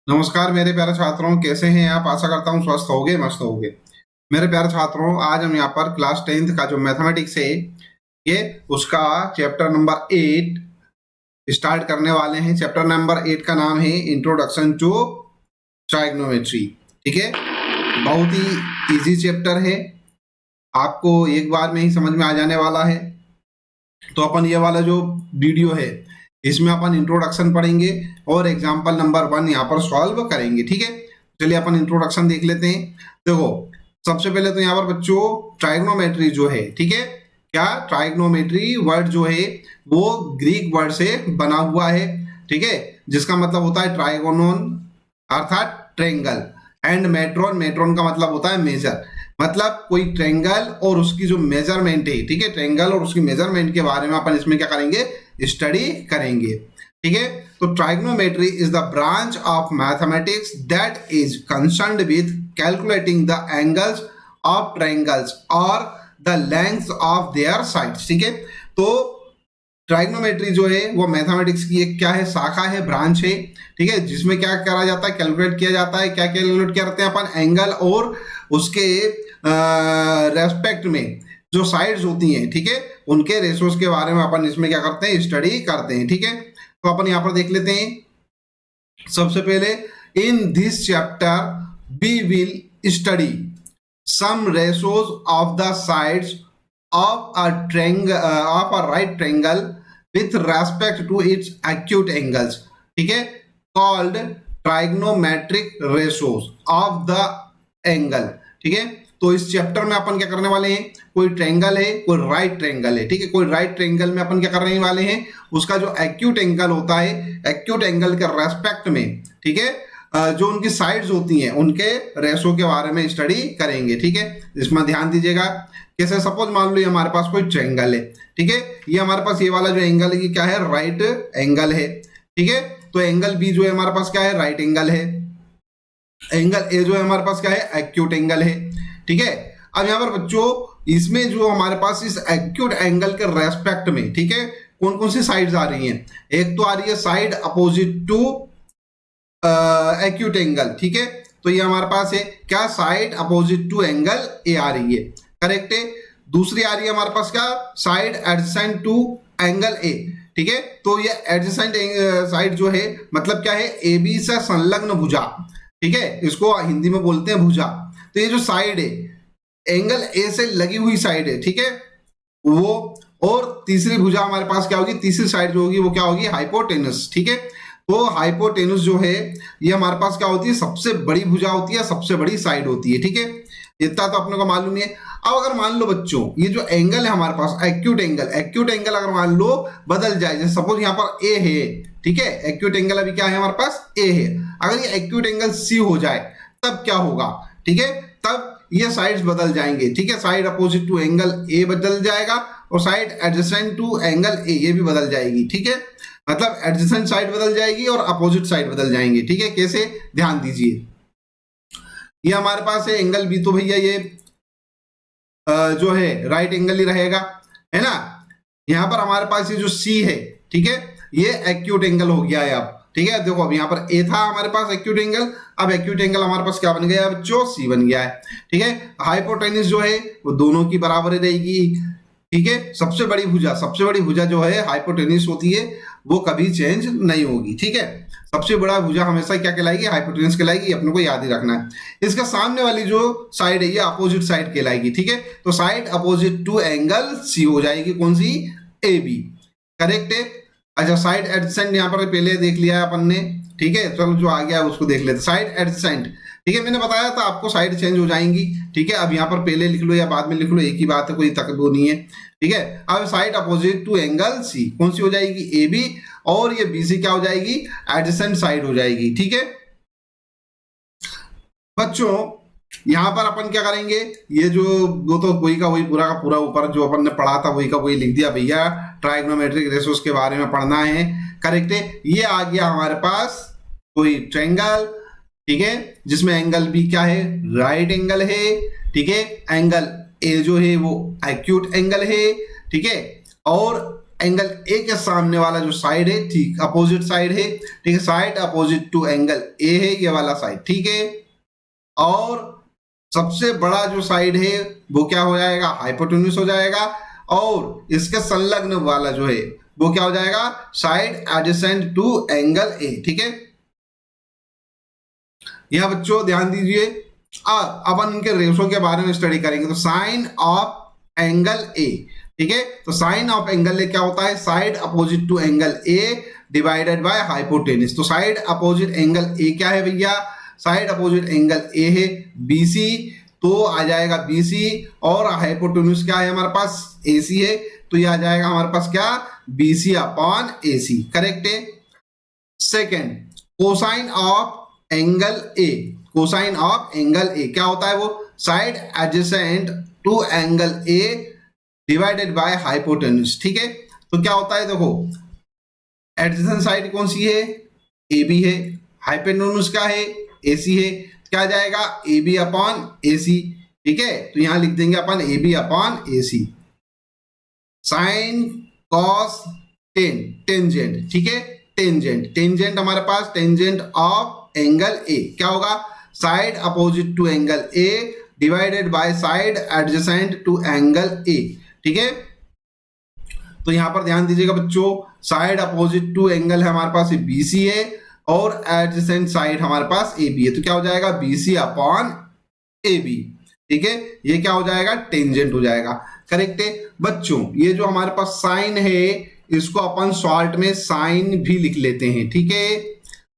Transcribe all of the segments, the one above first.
नमस्कार मेरे प्यारे छात्रों, कैसे हैं आप? आशा करता हूँ स्वस्थ होगे, मस्त होगे। मेरे प्यारे छात्रों, आज हम यहाँ पर क्लास 10th का जो मैथमेटिक्स है ये उसका चैप्टर नंबर 8 स्टार्ट करने वाले हैं। चैप्टर नंबर 8 का नाम है इंट्रोडक्शन टू ट्राइग्नोमेट्री। ठीक है, बहुत ही इजी चैप्टर है, आपको एक बार में ही समझ में आ जाने वाला है। तो अपन ये वाला जो वीडियो है इसमें अपन इंट्रोडक्शन पढ़ेंगे और एग्जाम्पल नंबर 1 यहाँ पर सॉल्व करेंगे। ठीक है, चलिए अपन इंट्रोडक्शन देख लेते हैं। देखो, सबसे पहले तो यहाँ पर बच्चों ट्राइग्नोमेट्री जो है, ठीक है, क्या ट्राइग्नोमेट्री वर्ड जो है वो ग्रीक वर्ड से बना हुआ है। ठीक है, जिसका मतलब होता है ट्राइगोनोन अर्थात ट्रेंगल, एंड मेट्रोन, मेट्रोन का मतलब होता है मेजर। मतलब कोई ट्रेंगल और उसकी जो मेजरमेंट है, ठीक है, ट्रेंगल और उसकी मेजरमेंट के बारे में अपन इसमें क्या करेंगे, स्टडी करेंगे। ठीक है, तो trigonometry is the branch of mathematics that is concerned with calculating the angles of triangles और the lengths of their sides. ठीक है, तो ट्राइग्नोमेट्री जो है वो मैथमेटिक्स की एक क्या है, शाखा है, ब्रांच है। ठीक है, जिसमें क्या करा जाता है, कैलकुलेट किया जाता है। क्या कैलकुलेट करते हैं अपन, एंगल और उसके रेस्पेक्ट में जो साइड्स होती हैं, ठीक है, उनके रेशोज के बारे में अपन इसमें क्या करते हैं, स्टडी करते हैं। ठीक है, तो अपन यहाँ पर देख लेते हैं। सबसे पहले in this chapter we will study some ratios of the sides of a right triangle with respect to its acute angles, ठीक है, called trigonometric ratios of the angle। ठीक है, तो इस चैप्टर में अपन क्या करने वाले हैं, कोई ट्रायंगल है, कोई राइट ट्रायंगल है। ठीक है, कोई राइट ट्रायंगल में अपन क्या करने वाले हैं, उसका जो एक्यूट एंगल होता है, एक्यूट एंगल के रेस्पेक्ट में, ठीक है, जो उनकी साइड्स होती हैं उनके रेशो के बारे में स्टडी करेंगे। ठीक है, इसमें ध्यान दीजिएगा। कैसे, सपोज मान लो ये हमारे पास कोई ट्रायंगल है, ठीक है, ये हमारे पास ये वाला जो एंगल है ये क्या है, राइट एंगल है। ठीक है, तो एंगल बी जो है हमारे पास क्या है, राइट एंगल है। एंगल ए जो है हमारे पास क्या है, एक्यूट एंगल है। ठीक है, अब यहाँ पर बच्चों इसमें जो हमारे पास इस एक्यूट एंगल के रेस्पेक्ट में, ठीक है, कौन कौन सी साइड्स आ रही हैं। एक तो आ रही है side opposite to acute angle. ठीक है, तो ये हमारे पास है क्या, side opposite to angle A आ रही है, करेक्ट है। दूसरी आ रही है हमारे पास क्या, side adjacent to angle A. ठीक है, तो ये एडजेसेंट साइड जो है मतलब क्या है, ए बी से संलग्न भुजा। ठीक है, इसको हिंदी में बोलते हैं भुजा। तो ये जो साइड है, एंगल ए से लगी हुई साइड है, ठीक है, वो, और तीसरी भुजा हमारे पास क्या होगी, तीसरी साइड जो होगी वो क्या होगी, हाइपोटेनस। ठीक है, तो हाइपोटेनस जो है ये हमारे पास क्या होती है, सबसे बड़ी भुजा होती है, सबसे बड़ी साइड होती है। ठीक है, इतना तो अपने को मालूम है। अब अगर मान लो बच्चों ये जो एंगल है हमारे पास, एक्यूट एंगल, एक्यूट एंगल अगर मान लो बदल जाए, जैसे सपोज यहाँ पर ए है, ठीक है, एक्यूट एंगल अभी क्या है हमारे पास, ए है, अगर ये एक्यूट एंगल सी हो जाए तब क्या होगा, ठीक है, तब ये साइड्स बदल जाएंगे। ठीक है, side opposite to angle A बदल जाएगा और side adjacent to angle A ये भी बदल जाएगी। ठीक है, मतलब एडजेसेंट साइड बदल जाएगी और अपोजिट साइड बदल जाएंगे। ठीक है, कैसे, ध्यान दीजिए। ये हमारे पास है एंगल बी, तो भैया ये जो है राइट एंगल ही रहेगा, है ना। यहाँ पर हमारे पास ये जो सी है, ठीक है, ये एक्यूट एंगल हो गया है अब। ठीक है, देखो अब यहाँ पर ए था हमारे पास एक्यूट एंगल, अब एक्यूट एंगल हमारे पास क्या बन गया, अब जो सी बन गया है। ठीक है, हाइपोटेनस जो है वो दोनों की बराबर रहेगी। ठीक है, सबसे बड़ी भुजा जो है हाइपोटेनस होती है, वो कभी चेंज नहीं होगी। ठीक है, सबसे बड़ा भुजा हमेशा क्या कहलाएगी, हाइपोटेनस कहलाएगी, अपने को याद ही रखना है। इसका सामने वाली जो साइड है ये अपोजिट साइड कहलाएगी। ठीक है, तो side opposite to angle C हो जाएगी, कौन सी, ए बी, करेक्ट है। अच्छा, साइड एडजेसेंट यहाँ पर पहले देख लिया है अपन ने। ठीक है, चलो जो आ गया है उसको देख लेते। साइड एडजेसेंट, ठीक है, मैंने बताया था आपको साइड चेंज हो जाएंगी। ठीक है, अब यहाँ पर पहले लिख लो या बाद में लिख लो, एक ही बात है, कोई तकलीफ नहीं है। ठीक है, अब side opposite to angle C कौन सी हो जाएगी, ए बी, और ये बी सी क्या हो जाएगी, एडजेसेंट साइड हो जाएगी। ठीक है बच्चों, यहां पर अपन क्या करेंगे, ये जो वो तो वही का वही पूरा का पूरा ऊपर जो अपन ने पढ़ा था वही का वही लिख दिया भैया, ट्राइग्नोमेट्रिक रेशोस के बारे में पढ़ना है, करेक्ट है। ये आ गया हमारे पास कोई ट्रायंगल, ठीक है, जिसमें एंगल बी क्या है, राइट एंगल है। ठीक है, एंगल ए जो है वो एक्यूट एंगल है। ठीक है, और एंगल ए के सामने वाला जो साइड है, ठीक अपोजिट साइड है, ठीक है, side opposite to angle A है ये वाला साइड, ठीक है। और सबसे बड़ा जो साइड है वो क्या हो जाएगा, हाइपोटेन्यूज हो जाएगा। और इसके संलग्न वाला जो है वो क्या हो जाएगा, side adjacent to angle A, ठीक है। यह बच्चों ध्यान दीजिए, अपन इनके रेशो के बारे में स्टडी करेंगे। तो साइन ऑफ एंगल ए, ठीक है, तो साइन ऑफ एंगल ए क्या होता है, side opposite to angle A divided by hypotenuse. तो साइड अपोजिट एंगल ए क्या है भैया, साइड अपोजिट एंगल ए है बीसी, तो आ जाएगा बीसी, और हाइपोटेन्यूज क्या है हमारे पास, एसी है, तो ये आ जाएगा हमारे पास क्या, बीसी अपॉन एसी, करेक्ट है। Second, cosine of angle A, cosine of angle A क्या होता है, वो side adjacent to angle A divided by hypotenuse, ठीक है। तो क्या होता है, देखो एडजेसेंट साइड कौन सी है, ए बी है, हाइपोटेन्यूज क्या है, एसी है, क्या आ जाएगा, ए बी अपॉन ए सी, ठीक है। तो यहां लिख देंगे अपन A B upon A C. Sine cos tan, tangent, ठीक है, टेंजेंट, टेंजेंट हमारे पास टेंजेंट ऑफ एंगल ए क्या होगा, side opposite to angle A divided by side adjacent to angle A, ठीक है। तो यहां पर ध्यान दीजिएगा बच्चों, साइड अपोजिट टू एंगल है हमारे पास बीसी है, और एडजेसेंट साइड हमारे पास ए बी है, तो क्या हो जाएगा, बीसी अपॉन ए बी, ठीक है। ये क्या हो जाएगा, टेंजेंट हो जाएगा, करेक्ट है बच्चों। ये जो हमारे पास साइन है इसको अपन शॉर्ट में साइन भी लिख लेते हैं, ठीक है,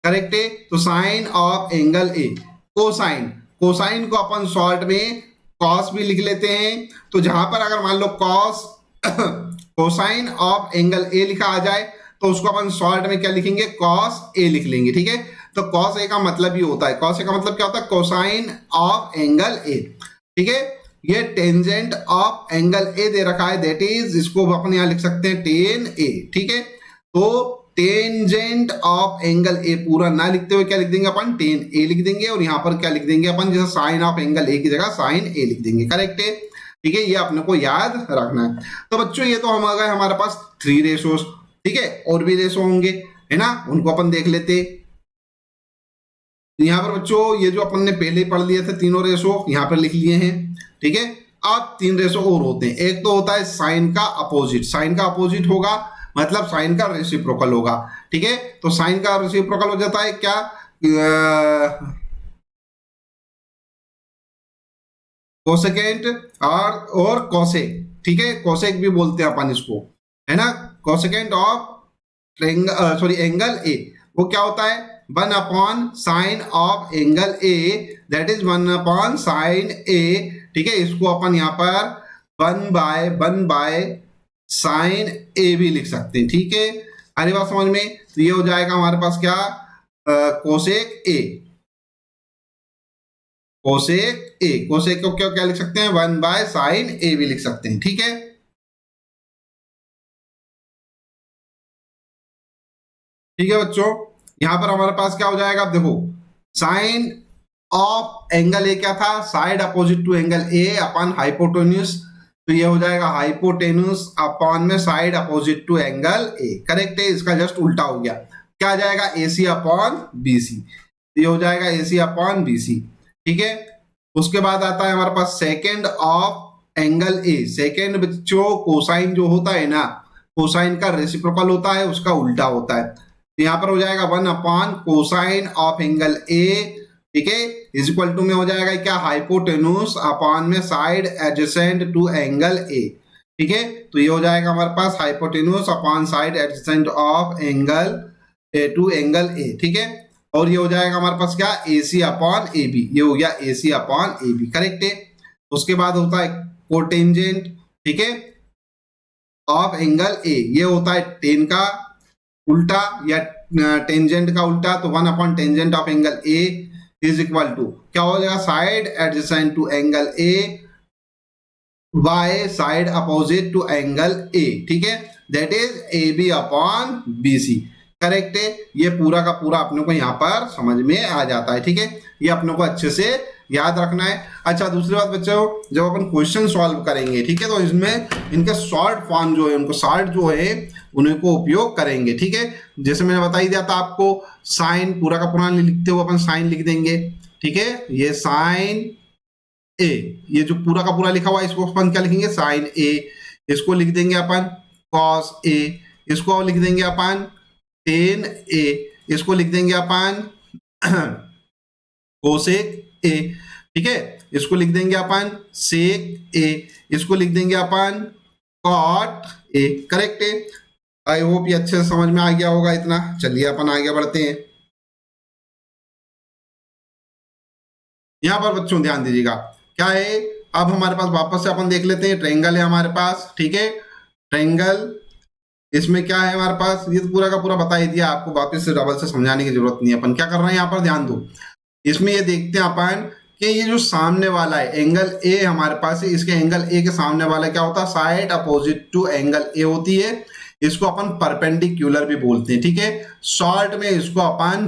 करेक्ट है। तो sine of angle A, cosine, cosine को अपन शॉर्ट में कॉस भी लिख लेते हैं। तो जहां पर अगर मान लो cos cosine of angle A लिखा आ जाए तो उसको अपन शॉर्ट में क्या लिखेंगे, कॉस ए लिख लेंगे, ठीक है। तो कॉस ए का मतलब ही होता है, कॉस ए का मतलब क्या होता है, कोसाइन ऑफ एंगल ए, ठीक है। ये टेंजेंट ऑफ एंगल ए दे रखा है, दैट इज इसको अपन यहां लिख सकते हैं टेन ए, ठीक है। तो टेंजेंट ऑफ एंगल ए पूरा ना लिखते हुए क्या लिख देंगे अपन, टेन ए लिख देंगे, और यहां पर क्या लिख देंगे अपन, जैसे साइन ऑफ एंगल ए की जगह साइन ए लिख देंगे, करेक्ट है, ठीक है। ये अपने को याद रखना है। तो बच्चों ये तो हम आ गए हमारे पास थ्री रेशोस, ठीक है, और भी रेशो होंगे है ना, उनको अपन देख लेते। यहां पर बच्चों ये जो अपन ने पहले पढ़ लिए थे तीनों रेशो यहां पर लिख लिए हैं, ठीक है। अब तीन रेशो और होते हैं, एक तो होता है साइन का अपोजिट, साइन का अपोजिट होगा मतलब साइन का रेसिप्रोकल होगा, ठीक है। तो साइन का रेसिप्रोकल हो जाता है क्या, कोसेकेंट और कोसेक, ठीक है, कोसेक भी बोलते हैं अपन इसको, है ना। कोसेकेंट ऑफ एंगल ए वो क्या होता है, 1 upon sine of angle A, that is 1 upon sine A, ठीक है। इसको अपन यहाँ पर 1 बाय साइन ए भी लिख सकते हैं, ठीक है। अरे बात समझ में, तो ये हो जाएगा हमारे पास क्या, कोसेक ए, कोसेक ए, कोसेक को क्या लिख सकते हैं, 1 बाय साइन ए भी लिख सकते हैं, ठीक है। ठीक है बच्चों, यहां पर हमारे पास क्या हो जाएगा, अब देखो साइन ऑफ एंगल ए क्या था, side opposite to angle A upon hypotenuse, तो ये हो जाएगा हाइपोटेन्यूज अपॉन में side opposite to angle A, correct है। इसका जस्ट उल्टा हो गया, क्या आ जाएगा, एसी अपॉन बीसी, ये हो जाएगा एसी अपॉन बीसी, ठीक है। उसके बाद आता है हमारे पास secant of angle A, secant बच्चों कोसाइन जो होता है ना, कोसाइन का रेसिप्रोकल होता है, उसका उल्टा होता है। तो यहाँ पर हो जाएगा 1 upon cosine of angle A, ठीक है, इज इक्वल टू में हो जाएगा क्या, हाइपोटेन्यूज अपॉन में side adjacent to angle A, ठीक है। तो ये हो जाएगा हमारे पास hypotenuse upon side adjacent of angle A to angle A, ठीक है। और ये हो जाएगा हमारे पास क्या, AC अपॉन ए बी, ये हो गया AC upon A B, correct है। उसके बाद होता है कोटेंजेंट, ठीक है, ऑफ एंगल ए, ये होता है टेन का उल्टा या टेंजेंट का उल्टा, तो 1 upon tangent of angle A is equal to क्या हो जाएगा, side adjacent to angle A by side opposite to angle A, ठीक है, that is AB upon BC, correct है। ये पूरा का पूरा अपने को यहाँ पर समझ में आ जाता है, ठीक है, ये अपने को अच्छे से याद रखना है। अच्छा दूसरी बात बच्चों, जब अपन क्वेश्चन सॉल्व करेंगे, ठीक है, तो इसमें इनके शॉर्ट फॉर्म जो है, उनको शॉर्ट जो है उन्हीं को उपयोग करेंगे, ठीक है। जैसे मैंने बता ही दिया था आपको, साइन पूरा का पूरा लिखते हुए अपन साइन लिख देंगे, ठीक है, ये साइन ए, ये जो पूरा का पूरा लिखा हुआ है इसको अपन क्या लिखेंगे, साइन ए। इसको लिख देंगे अपन कॉस ए, इसको लिख देंगे अपन टेन ए, इसको लिख देंगे अपन कोसेक ए, ठीक है, इसको लिख देंगे अपन सेक ए, इसको लिख देंगे अपन कॉट ए। करेक्ट है। आई होप ये अच्छे से समझ में आ गया होगा इतना। चलिए अपन आगे बढ़ते हैं। यहां पर बच्चों ध्यान दीजिएगा, क्या है, अब हमारे पास वापस से अपन देख लेते हैं, ट्रायंगल है हमारे पास, ठीक है, ट्रायंगल, इसमें क्या है हमारे पास, ये तो पूरा का पूरा बता ही दिया आपको, वापस से डबल से समझाने की जरूरत नहीं है। अपन क्या कर रहे हैं यहाँ पर, ध्यान दो, इसमें ये देखते हैं अपन कि ये जो सामने वाला है एंगल ए हमारे पास है, इसके एंगल ए के सामने वाला क्या होता है, side opposite to angle A होती है, इसको अपन परपेंडिकुलर भी बोलते हैं, ठीक है। शॉर्ट में इसको अपन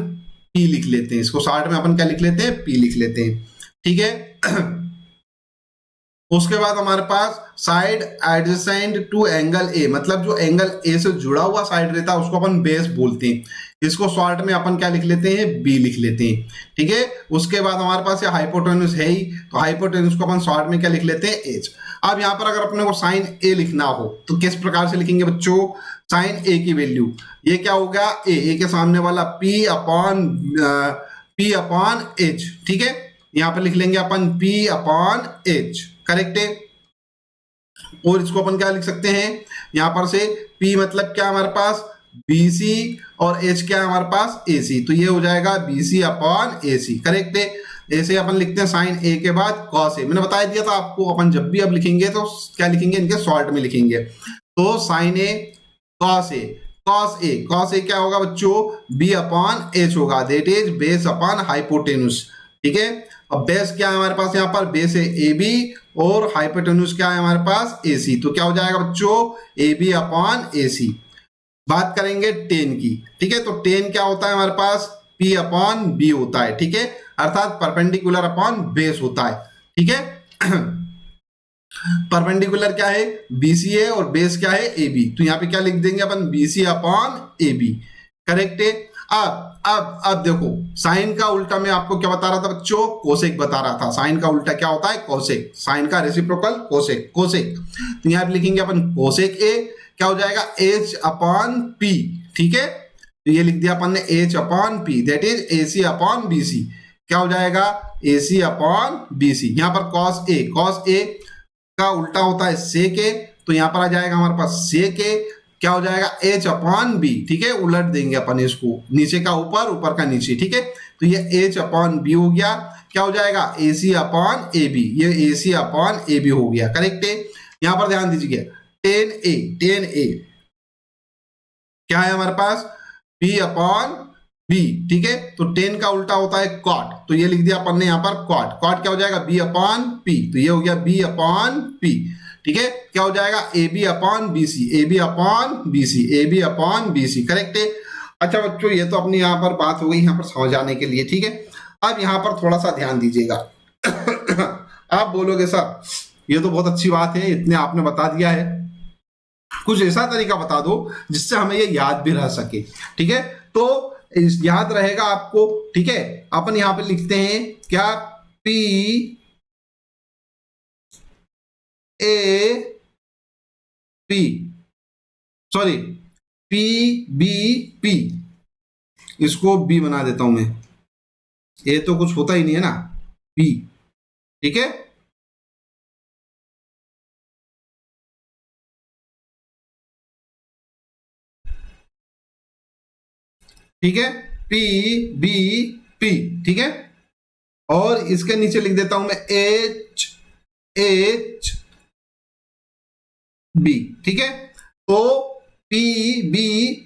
पी लिख लेते हैं, इसको शॉर्ट में अपन क्या लिख लेते हैं, पी लिख लेते हैं, ठीक है। उसके बाद हमारे पास side adjacent to angle A, मतलब जो एंगल ए से जुड़ा हुआ साइड रहता है उसको अपन बेस बोलते हैं, इसको शॉर्ट में अपन क्या लिख लेते हैं, बी लिख लेते हैं, ठीक है। उसके बाद हमारे पास ये हाइपोटेन्यूस है ही, तो हाइपोटेन्यूस को अपन शॉर्ट में क्या लिख लेते हैं, एच। अब यहाँ पर अगर अपने को साइन ए लिखना हो तो किस प्रकार से लिखेंगे बच्चों, साइन ए की वैल्यू, ये क्या होगा, ए के सामने वाला पी अपॉन एच, ठीक है, यहाँ पर लिख लेंगे अपन पी अपॉन एच। करेक्ट है। और इसको अपन क्या लिख सकते हैं, यहां पर से P मतलब क्या हमारे पास, BC, और H क्या है हमारे पास, AC, तो ये हो जाएगा BC अपॉन AC। करेक्ट है। ऐसे अपन लिखते हैं साइन ए के बाद कॉस ए, मैंने बता दिया था आपको, अपन जब भी अब लिखेंगे तो क्या लिखेंगे, इनके शॉर्ट में लिखेंगे, तो sine A cos A, cos A क्या होगा बच्चों, B अपॉन H होगा, that is base upon hypotenuse, ठीक है। अब बेस क्या है हमारे पास, यहाँ पर बेस है AB, और हाइपोटेन्यूस क्या है हमारे पास, AC, तो क्या हो जाएगा बच्चों, AB अपॉन AC। बात करेंगे टेन की, ठीक है, तो टेन क्या होता है हमारे पास, P अपॉन B होता है, ठीक है, अर्थात परपेंडिकुलर अपॉन बेस होता है, ठीक है। परपेंडिकुलर क्या है, BC है, और बेस क्या है, AB, तो यहाँ पे क्या लिख देंगे अपन, BC अपॉन AB। करेक्ट है। अब देखो, साइन का उल्टा मैं आपको क्या बता रहा था बच्चों, कोसेक बता रहा था, साइन का उल्टा क्या होता है, कोसेक, साइन का रेसिप्रोकल कोसेक, तो यहाँ पे लिखेंगे अपन कोसेक ए, क्या हो जाएगा, H अपॉन P, ठीक है, तो ये लिख दिया अपन ने H upon P, that is AC upon BC, क्या हो जाएगा, AC अपॉन BC। यहाँ पर कॉस ए का उल्टा होता है सेक ए, तो यहाँ पर आ जाएगा हमारे पास सेक ए, क्या हो जाएगा, H अपॉन B, ठीक है, उलट देंगे अपन इसको, नीचे का ऊपर, ऊपर का नीचे, ठीक है, तो ये H अपॉन B हो गया, क्या हो जाएगा, AC अपॉन AB, ये AC अपॉन AB हो गया। करेक्ट है। यहां पर ध्यान दीजिए, टेन ए क्या है हमारे पास, P अपॉन B, ठीक है, तो टेन का उल्टा होता है कॉट, तो ये लिख दिया अपन ने यहाँ पर कॉट क्या हो जाएगा, B अपॉन P, तो ये हो गया B अपॉन P, ठीक है, क्या हो जाएगा, AB upon BC, AB upon BC, AB upon BC। Correct है। अच्छा बच्चों, ये तो अपनी यहाँ पर बात हो गई यहाँ पर समझाने के लिए, ठीक है। अब यहाँ पर थोड़ा सा ध्यान दीजिएगा। आप बोलोगे सर ये तो बहुत अच्छी बात है, इतने आपने बता दिया है, कुछ ऐसा तरीका बता दो जिससे हमें ये याद भी रह सके, ठीक है, तो याद रहेगा आपको, ठीक है। अपन यहाँ पे लिखते हैं क्या, P A P, sorry P B P, इसको B बना देता हूं मैं, ये तो कुछ होता ही नहीं है ना, P, ठीक है, ठीक है, P B P, ठीक है, और इसके नीचे लिख देता हूं मैं H B, ठीक है, तो P B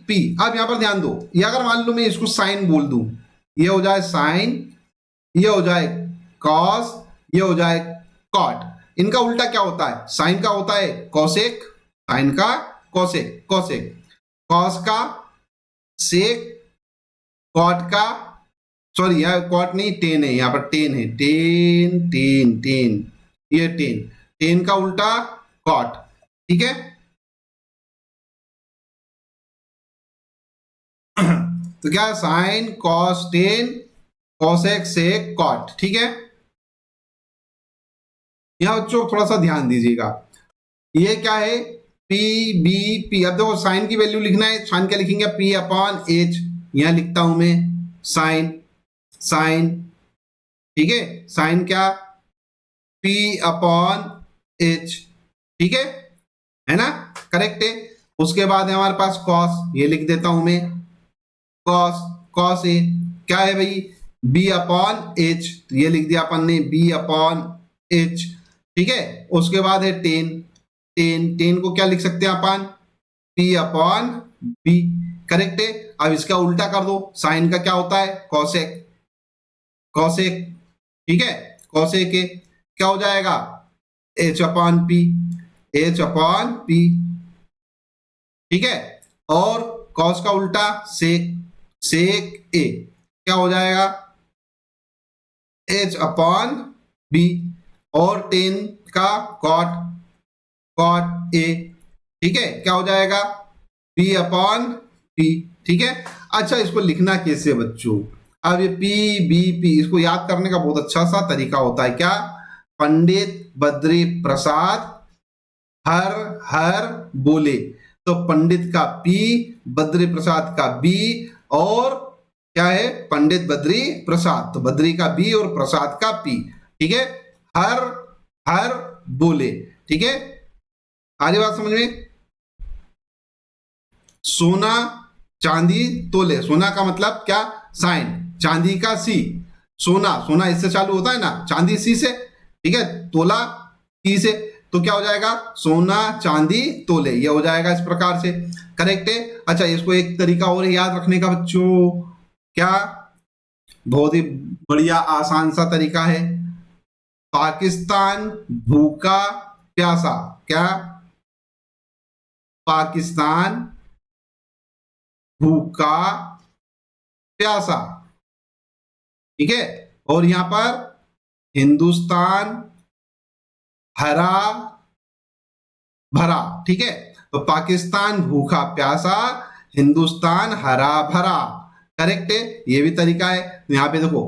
P। अब यहां पर ध्यान दो, ये अगर मान लो मैं इसको साइन बोल दूं, ये हो जाए साइन, ये हो जाए कॉस, ये हो जाए कॉट, इनका उल्टा क्या होता है, साइन का होता है कोसेक, साइन का कोसेक, कॉस का सेक, कॉट का सॉरी यहाँ कॉट नहीं, टेन है, यहाँ पर टेन है, टेन टेन टेन, ये टेन, टेन का उल्टा कॉट, ठीक है। तो क्या sine cos tan cosec sec cot, ठीक है। यहां बच्चों थोड़ा सा ध्यान दीजिएगा, ये क्या है, पी बी पी। अब देखो साइन की वैल्यू लिखना है, साइन क्या लिखेंगे, पी अपॉन एच, यहां लिखता हूं मैं साइन, साइन, ठीक है, साइन क्या, पी अपॉन एच, ठीक है ना, करेक्ट है। उसके बाद है हमारे पास कॉस, ये लिख देता हूं मैं कॉस, कॉस ए क्या है भाई, बी अपॉन एच, तो ये लिख दिया अपन ने बी अपॉन एच, ठीक है। उसके बाद है टेन, टेन, टेन को क्या लिख सकते हैं अपन, पी अपॉन बी, करेक्ट है। अब इसका उल्टा कर दो, साइन का क्या होता है, कॉसेक, कॉसेक, ठीक है, कॉसेक के क्या हो जाएगा, H upon P, H upon P, ठीक है। और कॉस का उल्टा सेक, सेक ए क्या हो जाएगा, एच अपॉन बी, और टेन का कॉट, कॉट ए, ठीक है, क्या हो जाएगा, बी अपॉन पी, ठीक है। अच्छा इसको लिखना कैसे बच्चों, अब ये पी बी पी, इसको याद करने का बहुत अच्छा सा तरीका होता है, क्या, पंडित बद्री प्रसाद हर हर बोले, तो पंडित का पी, बद्री प्रसाद का बी, और क्या है, पंडित बद्री प्रसाद, तो बद्री का बी और प्रसाद का पी, ठीक है, हर हर बोले, ठीक है। आगे बात समझ में, सोना चांदी तोले, सोना का मतलब क्या, साइन, चांदी का सी, सोना, सोना इससे चालू होता है ना, चांदी सी से, ठीक है, तोला टी से, तो क्या हो जाएगा, सोना चांदी तोले, ये हो जाएगा इस प्रकार से, करेक्ट है। अच्छा इसको एक तरीका और याद रखने का बच्चों, क्या, बहुत ही बढ़िया आसान सा तरीका है, पाकिस्तान भूखा प्यासा, क्या, पाकिस्तान भूखा प्यासा, ठीक है। और यहां पर हिंदुस्तान हरा भरा, ठीक है, तो पाकिस्तान भूखा प्यासा, हिंदुस्तान हरा भरा, करेक्ट है, ये भी तरीका है। यहां पे देखो,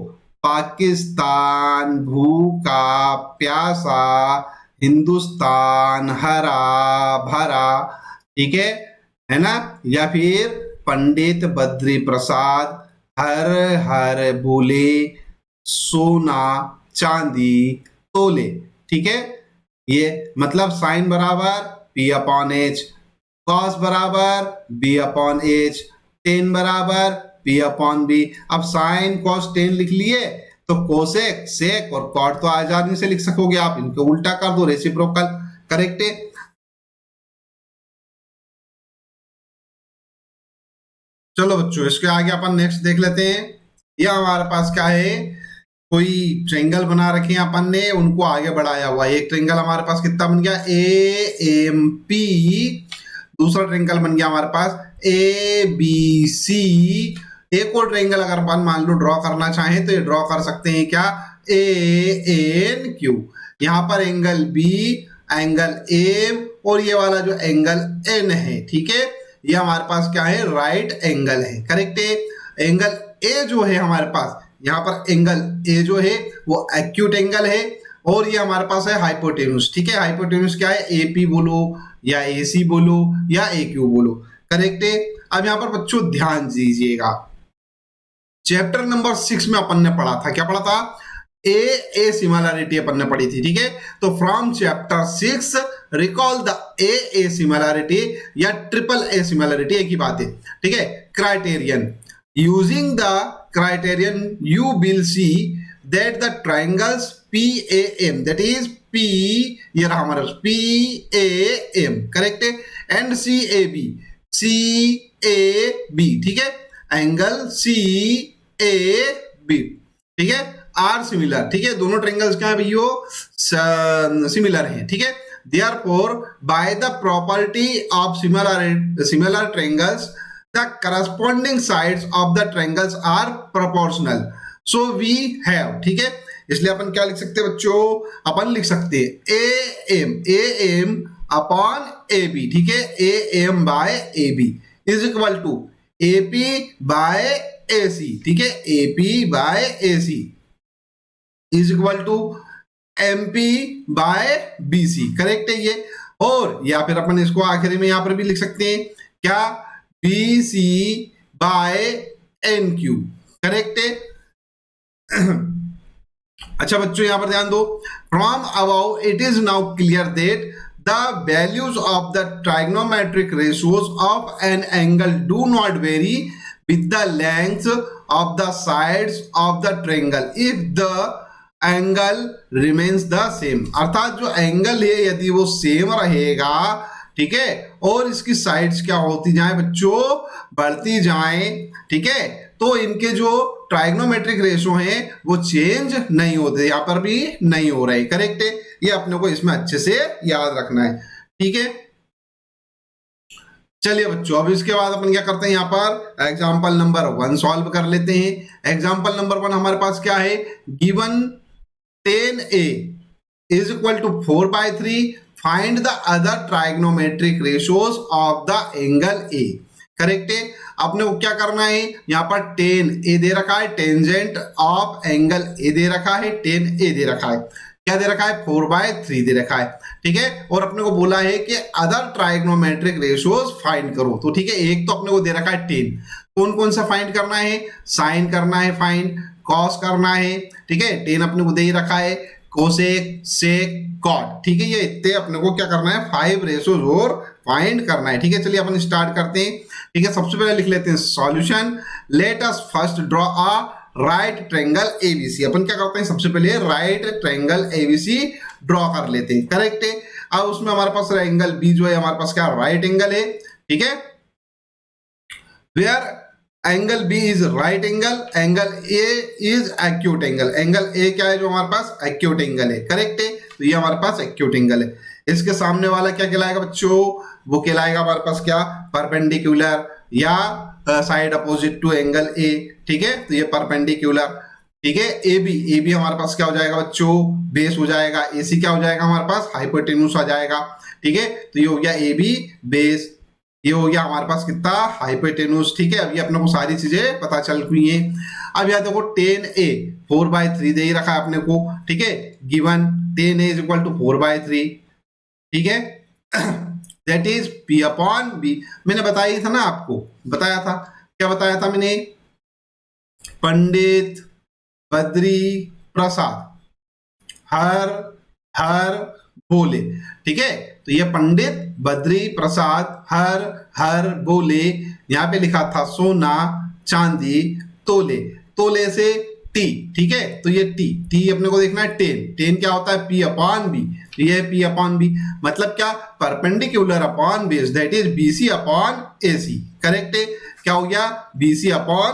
पाकिस्तान भूखा प्यासा, हिंदुस्तान हरा भरा, ठीक है ना। या फिर पंडित बद्री प्रसाद हर हर बोले, सोना चांदी तोले, ठीक है। ये मतलब साइन बराबर पी अपॉन एच, कॉस बराबर बी अपॉन एच, टेन बराबर पी अपॉन बी। अब साइन कॉस टेन लिख लिए, तो कोसेक सेक और कॉट तो आसानी से लिख सकोगे आप, इनको उल्टा कर दो, रेसिप्रोकल, करेक्ट है। चलो बच्चों इसके आगे अपन नेक्स्ट देख लेते हैं। यह हमारे पास क्या है, कोई ट्रेंगल बना रखे हैं अपन ने, उनको आगे बढ़ाया हुआ है। एक ट्रेंगल हमारे पास कितना बन गया, ए एम पी, दूसरा ट्रेंगल बन गया हमारे पास ए बी सी, एक और ट्रेंगल अगर अपन मान लो ड्रॉ करना चाहें तो ये ड्रॉ कर सकते हैं, क्या, ए एन क्यू, यहाँ पर एंगल बी, एंगल एम, और ये वाला जो एंगल एन है, ठीक है, ये हमारे पास क्या है, राइट एंगल है, करेक्ट है। एंगल ए जो है हमारे पास, यहाँ पर एंगल ए जो है वो एक्यूट एंगल है, और ये हमारे पास है हाइपोटेन्यूस, ठीक है, हाइपोटेन्यूस क्या है, एपी बोलो या एसी बोलो या एक्यू बोलो, करेक्ट है। अब यहाँ पर बच्चों ध्यान दीजिएगा, चैप्टर नंबर 6 में अपन ने पढ़ा था, क्या पढ़ा था, ए सिमिलैरिटी अपन ने पढ़ी थी, ठीक है। तो from chapter 6 recall the A similarity या ट्रिपल ए सिमिलैरिटी, एक ही बात है, ठीक है। Criterion, using the criterion you will see that the triangles PAM, that is P, ये रहा हमारा PAM, करेक्ट है, एंड CAB, CAB, ठीक है, एंगल CAB, ठीक है, आर सिमिलर, ठीक है, दोनों ट्रायंगल्स क्या है भैया, सिमिलर हैं, ठीक है। Therefore by the property of similar triangles the corresponding sides of the triangles are proportional, so we have, ठीक है, इसलिए अपन क्या लिख सकते हैं बच्चों, अपन लिख सकते हैं AM अपॉन AB, ठीक है, AM by AB is equal to AP by AC, ठीक है, AP by AC is equal to MP by BC, correct है ये। और या फिर अपन इसको आखिरी में यहां पर भी लिख सकते हैं क्या, BC बाय NQ, करेक्ट है। अच्छा बच्चों यहां पर ध्यान दो, from above it is now clear that the values of the trigonometric ratios of an angle do not vary with the length of the sides of the triangle if the angle remains the same, अर्थात जो angle है यदि वो same रहेगा, ठीक है, और इसकी साइड्स क्या होती जाए बच्चों, बढ़ती जाए, ठीक है, तो इनके जो ट्राइग्नोमेट्रिक रेशियो हैं वो चेंज नहीं होते, यहां पर भी नहीं हो रहे, करेक्ट है। ये अपने को इसमें अच्छे से याद रखना है, ठीक है। चलिए बच्चों अब इसके बाद अपन क्या करते हैं, यहां पर एग्जांपल नंबर 1 सॉल्व कर लेते हैं। एग्जांपल नंबर 1 हमारे पास क्या है, given 10A is equal to 4/3, find the other trigonometric ratios of the angle A, correct है। अपने को क्या करना है, यहां पर 10A दे रखा है, टेंजेंट ऑफ एंगल A दे रखा है, 10A दे रखा है, क्या दे रखा है, 4/3 दे रखा है, ठीक है। और अपने को बोला है कि अदर ट्राइग्नोमेट्रिक रेशियोज फाइंड करो, तो ठीक है, एक तो अपने को दे रखा है 10, कौन कौन सा फाइंड करना है, साइन करना है फाइंड, कॉस करना है, ठीक है, 10 अपने को दे ही रखा है, कोसेक सेक कॉट, ठीक है, ये इतने अपने को क्या करना है, 5 रेशियोज और फाइंड करना है, ठीक है। चलिए अपन स्टार्ट करते हैं, ठीक है। सबसे पहले लिख लेते हैं solution, let us first draw a right triangle ABC. अपन क्या करते हैं, सबसे पहले राइट ट्रायंगल एबीसी ड्रॉ कर लेते हैं, करेक्ट है। अब उसमें हमारे पास एंगल बी जो है हमारे पास क्या राइट एंगल है, ठीक है, where angle B is right angle, angle A is acute angle, angle A क्या है जो हमारे पास एक्यूट एंगल है, करेक्ट है, तो ये हमारे पास एक्यूट एंगल है। इसके सामने वाला क्या कहलाएगा बच्चों, वो कहलाएगा हमारे पास क्या, परपेंडिकुलर या side opposite to angle A, ठीक है, तो ये परपेंडिकुलर, ठीक है। ए बी हमारे पास क्या हो जाएगा बच्चों, बेस हो जाएगा, एसी क्या हो जाएगा हमारे पास, हाइपोटेन्यूस आ जाएगा, ठीक है, तो ये हो गया ए बी बेस, ये हो गया हमारे पास कितना, हाइपोटेन्यूस, ठीक है। अभी अपने को सारी चीजें पता चल गई हैं। अब यहाँ देखो 10A 4/3 दे ही रखा है अपने को, ठीक है, given 10A is equal to 4/3, ठीक है, that is P upon B। मैंने बताया ही था ना आपको, बताया था, क्या बताया था मैंने, पंडित बद्री प्रसाद हर हर बोले, ठीक है, तो ये पंडित बद्री प्रसाद हर हर बोले, यहां पे लिखा था सोना चांदी तोले, तोले से टी, ठीक है, तो ये टी अपने को देखना है 10 क्या होता है, P अपॉन B, तो ये P अपॉन B मतलब क्या, perpendicular upon base, that is BC upon AC, correct है, क्या हो गया, BC upon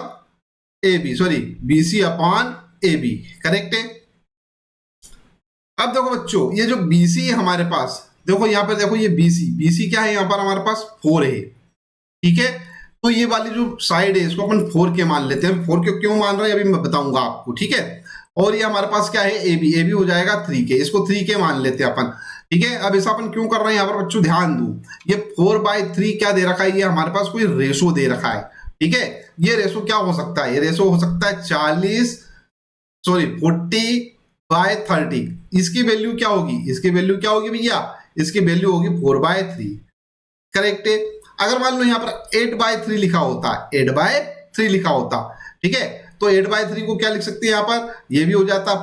AB, sorry BC upon AB, correct है। अब देखो बच्चों ये जो BC है हमारे पास, देखो यहाँ पर देखो ये BC क्या है, यहाँ पर हमारे पास 4 है, ठीक है, तो ये वाली जो साइड है इसको अपन 4 के मान लेते हैं, 4 के क्यों मान रहे हैं अभी मैं बताऊंगा आपको, ठीक है। और ये हमारे पास क्या है, AB हो जाएगा 3 के, इसको 3 के मान लेते हैं अपन, ठीक है। अब ऐसा अपन क्यों कर रहे हैं, यहाँ पर बच्चों ध्यान दो, ये 4/3 क्या दे रखा है, ये हमारे पास कोई रेशो दे रखा है, ठीक है। ये रेशो क्या हो सकता है, ये रेशो हो सकता है 40/30, इसकी वैल्यू क्या होगी, इसकी वैल्यू क्या होगी भैया, इसकी वैल्यू होगी 4/3, करेक्ट है। अगर मान लो यहाँ पर 8/3 लिखा होता, 8/3 लिखा होता, ठीक है, तो 8/3 को क्या लिख सकते हैं यहाँ पर, ये भी हो जाता,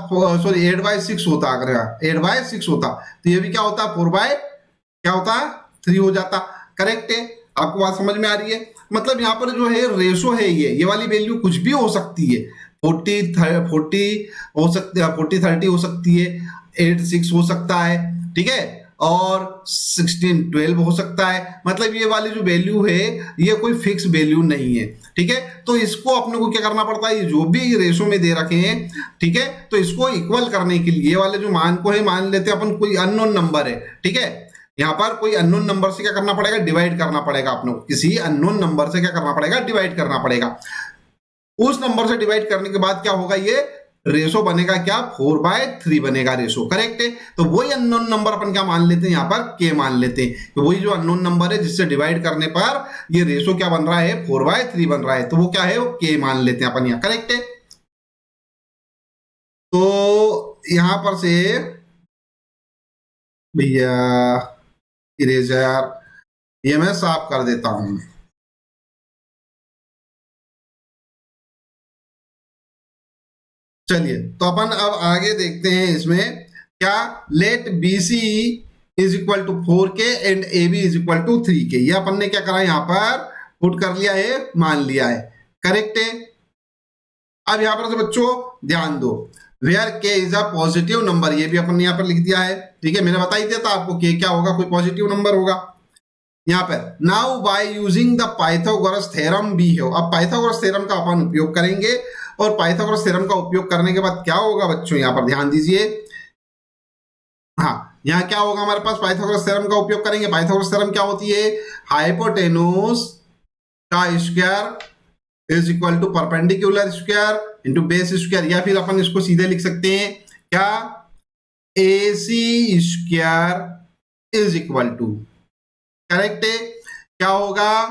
सॉरी 8/6 होता, अगर 8/6 होता तो ये भी क्या होता, 4/3 हो जाता, करेक्ट है। आपको बात समझ में आ रही है, मतलब यहाँ पर जो है रेशो है ये वाली वैल्यू कुछ भी हो सकती है, 40 हो सकती है, 40/30 हो सकती है, 8/6 हो सकता है, ठीक है, और 16/12 हो सकता है, मतलब ये वाली जो वैल्यू है ये कोई फिक्स वैल्यू नहीं है, ठीक है। तो इसको अपने को क्या करना पड़ता है, जो भी रेशो में दे रखे हैं, ठीक है, तो इसको इक्वल करने के लिए ये वाले जो मान को है मान लेते हैं अपन, कोई अननोन नंबर है, ठीक है, यहाँ पर कोई अननोन नंबर से क्या करना पड़ेगा, डिवाइड करना पड़ेगा अपने को, किसी अननोन नंबर से क्या करना पड़ेगा, डिवाइड करना पड़ेगा। उस नंबर से डिवाइड करने के बाद क्या होगा, ये रेशो बनेगा क्या, 4/3 बनेगा रेशो, करेक्ट है। तो वही अननोन नंबर अपन क्या मान लेते हैं, यहाँ पर के मान लेते हैं। तो वही जो अननोन नंबर है जिससे डिवाइड करने पर ये रेशो क्या बन रहा है, 4/3 बन रहा है, तो वो क्या है, वो के मान लेते हैं अपन यहाँ, करेक्ट है। तो यहां पर से भैया इरेजर ये मैं साफ कर देता हूं। चलिए तो अपन अब आगे देखते हैं इसमें क्या, let B C is equal to 4K and A B is equal to 3K। ये अपन ने क्या करा, यहां पर पुट कर लिया है, मान लिया है, करेक्ट है। अब यहां पर से बच्चों ध्यान दो, वेयर के इज अ पॉजिटिव नंबर, ये भी अपन ने यहाँ पर लिख दिया है, ठीक है। मैंने बता ही दिया था आपको के क्या होगा, कोई पॉजिटिव नंबर होगा यहाँ पर। Now by using the Pythagoras theorem भी है, अब पाइथागोरस थ्योरम का अपन उपयोग करेंगे, और पाइथागोरस थ्योरम का उपयोग करने के बाद क्या होगा बच्चों, यहाँ पर ध्यान दीजिए। हाँ, यहाँ क्या होगा हमारे पास, पाइथागोरस थ्योरम का उपयोग करेंगे। पाइथागोरस थ्योरम क्या होती है, हाइपोटेनूस का square is equal to perpendicular square into base square, या फिर अपन इसको सीधे लिख सकते हैं क्या, A C square is equal to, correct है, क्या होगा,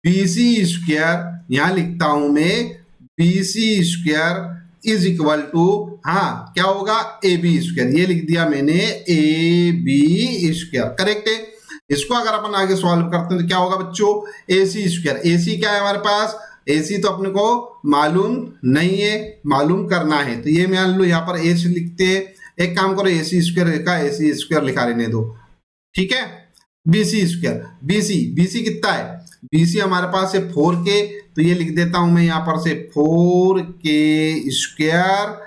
बी सी स्क्वायर, यहां लिखता हूं मैं B C square is equal to, हाँ क्या होगा, ए बी स्क्वायर, ये लिख दिया मैंने ए बी स्क्वायर, करेक्ट है। इसको अगर अपन आगे सॉल्व करते हैं तो क्या होगा बच्चों, ए सी स्क्वायर, ए सी क्या है हमारे पास, ए सी तो अपने को मालूम नहीं है, मालूम करना है, तो ये मान लो यहाँ पर ए सी लिखते हैं। एक काम करो, ए सी स्क्वायर का ए सी स्क्वायर लिखा रहने दो, ठीक है। B C square, B C कितना है, बी सी हमारे पास है 4K, तो ये लिख देता हूं मैं यहाँ पर से 4K square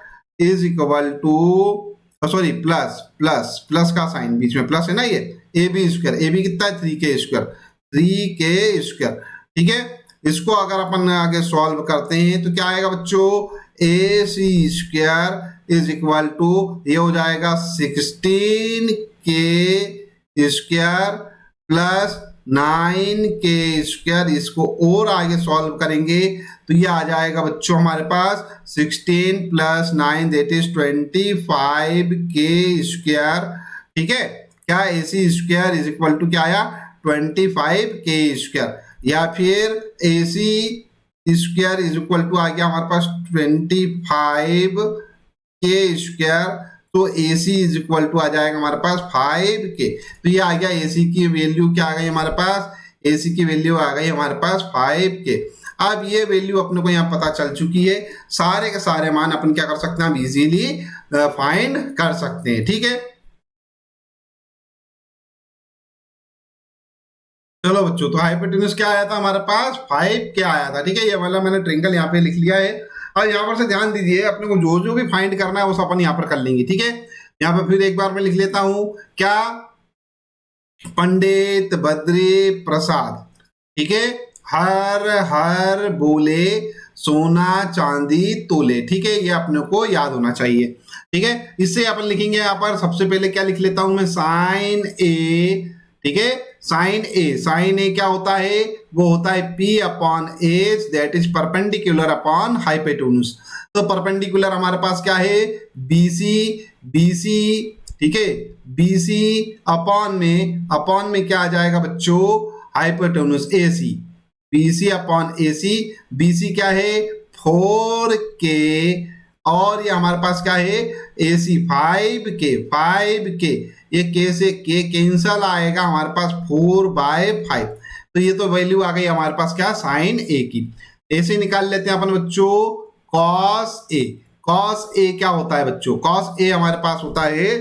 is equal to, sorry plus plus plus का साइन बीच में प्लस है ना, ये A B square, A B कितना है 3K स्क्वायर, 3K स्क्वायर, ठीक है। इसको अगर अपन आगे सॉल्व करते हैं तो क्या आएगा बच्चों, ए C square is equal to, ये हो जाएगा 16K square plus 9K square. इसको और आगे सॉल्व करेंगे तो ये आ जाएगा बच्चों हमारे पास 16 plus 9 that is 25K square, ठीक है। क्या A C square is equal to क्या आया, 25K स्क्वायर, या फिर ए C square is equal to आ गया हमारे पास 25K स्क्वायर, तो ए सी इज इक्वल टू आ जाएगा हमारे पास 5K। तो ये आ गया ए सी की वैल्यू क्या आ गई हमारे पास, ए सी की वैल्यू आ गई हमारे पास 5K। अब ये वैल्यू अपने को यहाँ पता चल चुकी है, सारे के सारे मान अपन क्या कर सकते हैं, इजीली फाइंड कर सकते हैं, ठीक है। चलो बच्चों, तो हाइपोटेन्यूज क्या आया था हमारे पास, 5K आया था, ठीक है। ये वाला मैंने ट्रिंगल यहाँ पे लिख लिया है। और यहाँ पर से ध्यान दीजिए, अपने को जो जो भी फाइंड करना है वो सब अपन यहाँ पर कर लेंगे, ठीक है। यहाँ पे फिर एक बार मैं लिख लेता हूं क्या, पंडित बद्री प्रसाद, ठीक है, हर हर बोले सोना चांदी तोले, ठीक है। ये अपने को याद होना चाहिए, ठीक है। इससे अपन लिखेंगे यहाँ पर, सबसे पहले क्या लिख लेता हूं मैं, साइन ए, ठीक है। साइन ए क्या होता है, वो होता है P upon H that is perpendicular upon hypotenuse. तो परपेंडिकुलर हमारे पास क्या है, BC, ठीक है, BC अपॉन में क्या आ जाएगा बच्चों, hypotenuse AC, BC upon AC, BC क्या है 4K, और ये हमारे पास क्या है AC 5K, ये K से K कैंसल आएगा हमारे पास 4/5, तो ये तो वैल्यू आ गई हमारे पास क्या, साइन A की। ऐसे निकाल लेते हैं अपन बच्चों cos A क्या होता है बच्चों, cos A हमारे पास होता है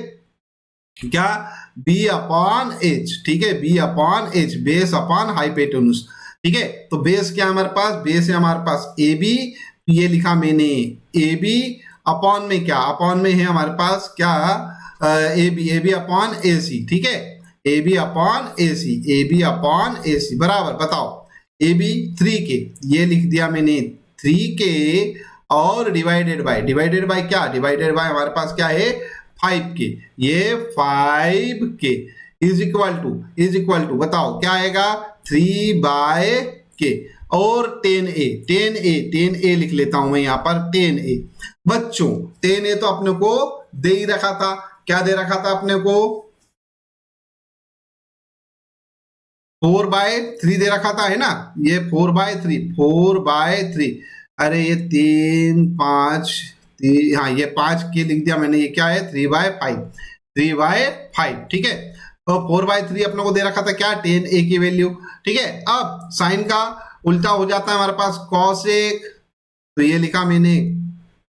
क्या, B अपॉन H, ठीक है, B upon H, base upon hypotenuse, ठीक है। तो बेस क्या हमारे पास, बेस है हमारे पास AB, ये लिखा मैंने AB अपॉन में क्या, अपॉन में है हमारे पास क्या, AB अपॉन AC, ठीक है, AB अपॉन AC बराबर, बताओ AB 3K, ये लिख दिया मैंने 3K, और डिवाइडेड बाय क्या, डिवाइडेड बाय हमारे पास क्या है 5K, ये 5K, इज इक्वल टू बताओ क्या आएगा 3/k और 10a लिख लेता हूं मैं यहां पर 10a। बच्चों 10a तो अपने को दे ही रखा था, क्या दे रखा था अपने को 4/3 दे रखा था, है ना, ये 4/3 अरे ये 3 5 हाँ ये 5k लिख दिया मैंने, ये क्या है 3/5 ठीक है। तो 4/3 अपने को दे रखा था क्या 10a की वैल्यू, ठीक है। अब साइन का उल्टा हो जाता है हमारे पास कॉसेक, तो ये लिखा मैंने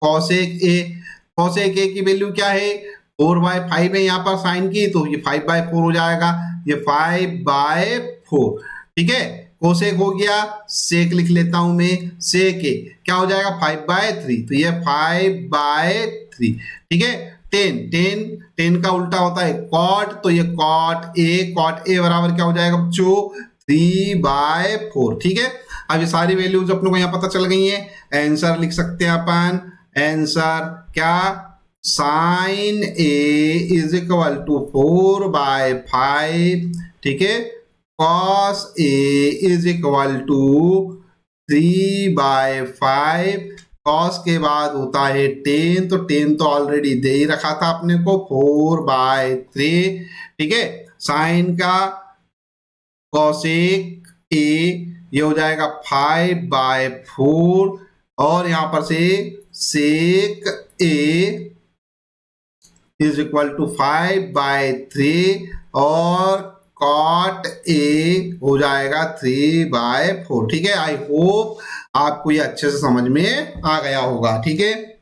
कॉसेक ए की वैल्यू क्या है 4/5 है यहाँ पर साइन की, तो ये 5/4 हो जाएगा, ये 5/4 ठीक है। कोसेक हो गया, सेक लिख लेता हूं मैं, सेक ए क्या हो जाएगा 5/3, तो ये 5/3 ठीक है। 10 का उल्टा होता है कॉट, तो ये कॉट ए बराबर क्या हो जाएगा बच्चों 3/4 ठीक है। अब ये सारी वैल्यूज अपने को यहाँ पता चल गई है, आंसर लिख सकते हैं अपन, आंसर क्या sine A is equal to 4/5 ठीक है, cos A is equal to 3/5, cos के बाद होता है 10, तो 10 तो ऑलरेडी दे ही रखा था अपने को 4/3 ठीक है। साइन का कॉसेक ए ये हो जाएगा 5/4 और यहां पर से सेक ए इज इक्वल टू 5/3 और कॉट ए हो जाएगा 3/4 ठीक है। आई होप आपको ये अच्छे से समझ में आ गया होगा, ठीक है।